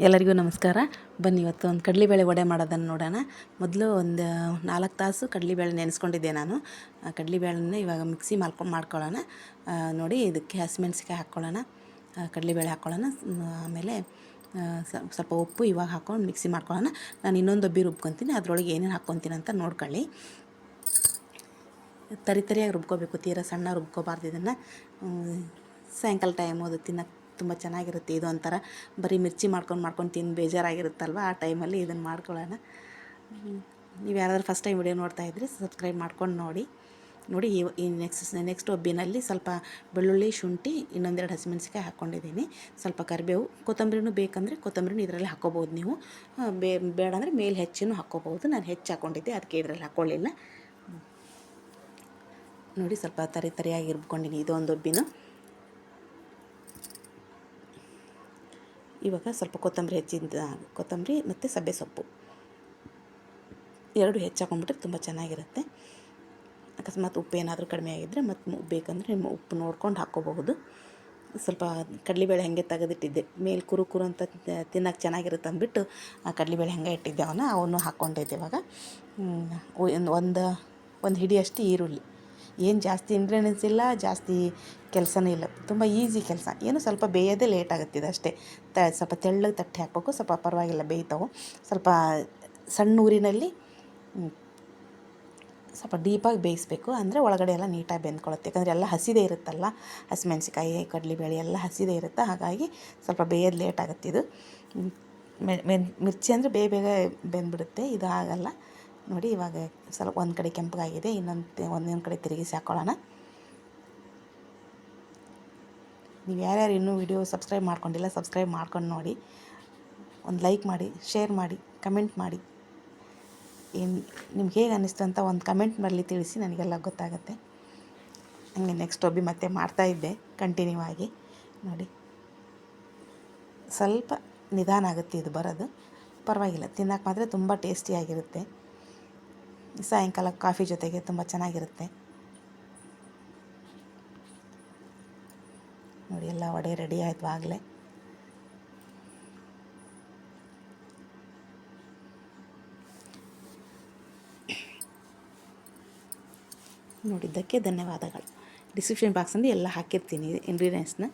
ಎಲ್ಲರಿಗೂ ನಮಸ್ಕಾರ. ಬನ್ನಿ ಇವತ್ತು ಒಂದು ಕಡಲೆಬೇಳೆ ವಡೆ ಮಾಡೋದನ್ನು ನೋಡೋಣ. ಮೊದಲು ಒಂದು 4 ತಾಸು ಕಡಲೆಬೇಳೆ ನೆನೆಸ್ಕೊಂಡಿದ್ದೆ ನಾನು. ಕಡಲೆಬೇಳೆನ ಇವಾಗ ಮಿಕ್ಸಿ ಮಾಡ್ಕೊಳ್ಳೋಣ. ನೋಡಿ, ಇದಕ್ಕೆ ಹಸಿಮೆಣ್ಸಿಕಾಯಿ ಹಾಕ್ಕೊಳ್ಳೋಣ, ಕಡಲೆಬೇಳೆ ಹಾಕ್ಕೊಳ್ಳೋಣ, ಆಮೇಲೆ ಸ್ವಲ್ಪ ಉಪ್ಪು ಇವಾಗ ಹಾಕ್ಕೊಂಡು ಮಿಕ್ಸಿ ಮಾಡ್ಕೊಳ್ಳೋಣ. ನಾನು ಇನ್ನೊಂದು ಡಬ್ಬಿ ರುಬ್ಕೊತೀನಿ, ಅದರೊಳಗೆ ಏನೇನು ಹಾಕ್ಕೊತೀನಿ ಅಂತ ನೋಡ್ಕೊಳ್ಳಿ. ತರಿಯಾಗಿ ರುಬ್ಕೋಬೇಕು, ತೀರ ಸಣ್ಣ ರುಬ್ಕೋಬಾರ್ದು ಇದನ್ನು. ಸಾಯಂಕಾಲ ಟೈಮು ಅದು ತಿನ್ನೋಕ್ಕೆ ತುಂಬ ಚೆನ್ನಾಗಿರುತ್ತೆ. ಇದು ಒಂಥರ ಬರೀ ಮಿರ್ಚಿ ಮಾಡ್ಕೊಂಡು ತಿಂದು ಬೇಜಾರಾಗಿರುತ್ತಲ್ವ, ಆ ಟೈಮಲ್ಲಿ ಇದನ್ನು ಮಾಡ್ಕೊಳ್ಳೋಣ. ನೀವು ಯಾರಾದರೂ ಫಸ್ಟ್ ಟೈಮ್ ವಿಡಿಯೋ ನೋಡ್ತಾ ಇದ್ದರೆ ಸಬ್ಸ್ಕ್ರೈಬ್ ಮಾಡ್ಕೊಂಡು ನೋಡಿ. ಈ ನೆಕ್ಸ್ಟ್ ಒಬ್ಬಿನಲ್ಲಿ ಸ್ವಲ್ಪ ಬೆಳ್ಳುಳ್ಳಿ, ಶುಂಠಿ, ಇನ್ನೊಂದೆರಡು ಹಸಿಮೆಣ್ಸಿಕಾಯಿ ಹಾಕ್ಕೊಂಡಿದ್ದೀನಿ. ಸ್ವಲ್ಪ ಕರಿಬೇವು, ಕೊತ್ತಂಬರಿನೂ ಬೇಕಂದರೆ ಕೊತ್ತಂಬರಿನೂ ಇದರಲ್ಲಿ ಹಾಕ್ಕೋಬೋದು ನೀವು. ಬೇಡ ಅಂದರೆ ಮೇಲೆ ಹೆಚ್ಚಿನೂ ಹಾಕ್ಕೋಬೋದು. ನಾನು ಹೆಚ್ಚು ಹಾಕ್ಕೊಂಡಿದ್ದೆ, ಅದಕ್ಕೆ ಇದರಲ್ಲಿ ಹಾಕ್ಕೊಳ್ಳಿಲ್ಲ. ನೋಡಿ, ಸ್ವಲ್ಪ ತರಿಯಾಗಿ ರುಬ್ಕೊಂಡಿನಿ ಇದೊಂದು ಒಬ್ಬಿನ. ಇವಾಗ ಸ್ವಲ್ಪ ಕೊತ್ತಂಬರಿ ಮತ್ತು ಸಬ್ಬೆ ಸೊಪ್ಪು ಎರಡು ಹೆಚ್ಚು ಹಾಕೊಂಡ್ಬಿಟ್ರೆ ತುಂಬ ಚೆನ್ನಾಗಿರುತ್ತೆ. ಅಕಸ್ಮಾತ್ ಉಪ್ಪು ಏನಾದರೂ ಕಡಿಮೆ ಆಗಿದ್ದರೆ ಮತ್ತು ಬೇಕಂದರೆ ನಿಮ್ಮ ಉಪ್ಪು ನೋಡ್ಕೊಂಡು ಹಾಕ್ಕೋಬಹುದು. ಸ್ವಲ್ಪ ಕಡಲೆಬೇಳೆ ಹಾಗೆ ತೆಗೆದಿಟ್ಟಿದ್ದೆ, ಮೇಲೆ ಕುರು ಅಂತ ತಿನ್ನೋಕ್ಕೆ ಚೆನ್ನಾಗಿರುತ್ತೆ ಅಂದ್ಬಿಟ್ಟು ಆ ಕಡಲೆಬೇಳೆ ಹಾಗೆ ಇಟ್ಟಿದ್ದೆ. ಅವನು ಹಾಕ್ಕೊಂಡಿದ್ದೆ. ಇವಾಗ ಒಂದು ಹಿಡಿಯಷ್ಟು ಈರುಳ್ಳಿ, ಏನು ಜಾಸ್ತಿ ಇಂಗ್ರೀಡಿಯೆಂಟ್ಸ್ ಇಲ್ಲ, ಜಾಸ್ತಿ ಕೆಲಸನೇ ಇಲ್ಲ, ತುಂಬ ಈಸಿ ಕೆಲಸ. ಏನು ಸ್ವಲ್ಪ ಬೇಯೋದೇ ಲೇಟ್ ಆಗುತ್ತಿದೆ ಅಷ್ಟೇ. ಸ್ವಲ್ಪ ತೆಳ್ಳಗೆ ತಟ್ಟೆ ಹಾಕಬೇಕು, ಸ್ವಲ್ಪ ಪರವಾಗಿಲ್ಲ ಬೇಯ್ತಾವೆ. ಸ್ವಲ್ಪ ಸಣ್ಣ ಊರಿನಲ್ಲಿ ಸ್ವಲ್ಪ ಡೀಪಾಗಿ ಬೇಯಿಸಬೇಕು, ಅಂದರೆ ಒಳಗಡೆ ಎಲ್ಲ ನೀಟಾಗಿ ಬೆಂದ್ಕೊಳ್ಳುತ್ತೆ. ಯಾಕಂದರೆ ಎಲ್ಲ ಹಸಿದೇ ಇರುತ್ತಲ್ಲ, ಹಸಿಮೆಣ್ಸಿಕಾಯಿ, ಕಡಲೆಬೇಳೆ ಎಲ್ಲ ಹಸಿದೇ ಇರುತ್ತೆ, ಹಾಗಾಗಿ ಸ್ವಲ್ಪ ಬೇಯೋದು ಲೇಟ್ ಆಗುತ್ತೆ. ಇದು ಮಿರ್ಚಿ ಅಂದರೆ ಬೇಗ ಬೆಂದ್ಬಿಡುತ್ತೆ, ಇದು ಆಗಲ್ಲ. ನೋಡಿ, ಇವಾಗ ಸ್ವಲ್ಪ ಒಂದು ಕಡೆ ಕೆಂಪಗಾಗಿದೆ, ಒಂದೊಂದು ಕಡೆ ತಿರುಗಿಸಿ ಹಾಕ್ಕೊಳ್ಳೋಣ. ನೀವು ಯಾರ್ಯಾರು ಇನ್ನೂ ವಿಡಿಯೋ ಸಬ್ಸ್ಕ್ರೈಬ್ ಮಾಡ್ಕೊಂಡಿಲ್ಲ, ಸಬ್ಸ್ಕ್ರೈಬ್ ಮಾಡ್ಕೊಂಡು ನೋಡಿ. ಒಂದು ಲೈಕ್ ಮಾಡಿ, ಶೇರ್ ಮಾಡಿ, ಕಮೆಂಟ್ ಮಾಡಿ. ನಿಮ್ಗೆ ಹೇಗೆ ಅನ್ನಿಸ್ತು ಅಂತ ಒಂದು ಕಮೆಂಟ್ ಮಾಡಲಿ, ತಿಳಿಸಿ, ನನಗೆಲ್ಲ ಗೊತ್ತಾಗುತ್ತೆ. ಹಂಗೆ ನೆಕ್ಸ್ಟ್ ಒಬ್ಬಿ ಮತ್ತೆ ಮಾಡ್ತಾಯಿದ್ದೆ ಕಂಟಿನ್ಯೂ ಆಗಿ. ನೋಡಿ, ಸ್ವಲ್ಪ ನಿಧಾನ ಆಗುತ್ತೆ ಇದು ಬರೋದು, ಪರವಾಗಿಲ್ಲ. ತಿನ್ನೋಕೆ ಮಾತ್ರ ತುಂಬ ಟೇಸ್ಟಿಯಾಗಿರುತ್ತೆ. ಸಾಯಂಕಾಲ ಕಾಫಿ ಜೊತೆಗೆ ತುಂಬ ಚೆನ್ನಾಗಿರುತ್ತೆ. ನೋಡಿ, ಎಲ್ಲ ವಡೆ ರೆಡಿ ಆಯಿತು ಆಗಲೇ. ನೋಡಿದ್ದಕ್ಕೆ ಧನ್ಯವಾದಗಳು. ಡಿಸ್ಕ್ರಿಪ್ಷನ್ ಬಾಕ್ಸಲ್ಲಿ ಎಲ್ಲ ಹಾಕಿರ್ತೀನಿ ಇಂಗ್ರೀಡಿಯೆಂಟ್ಸ್ನ.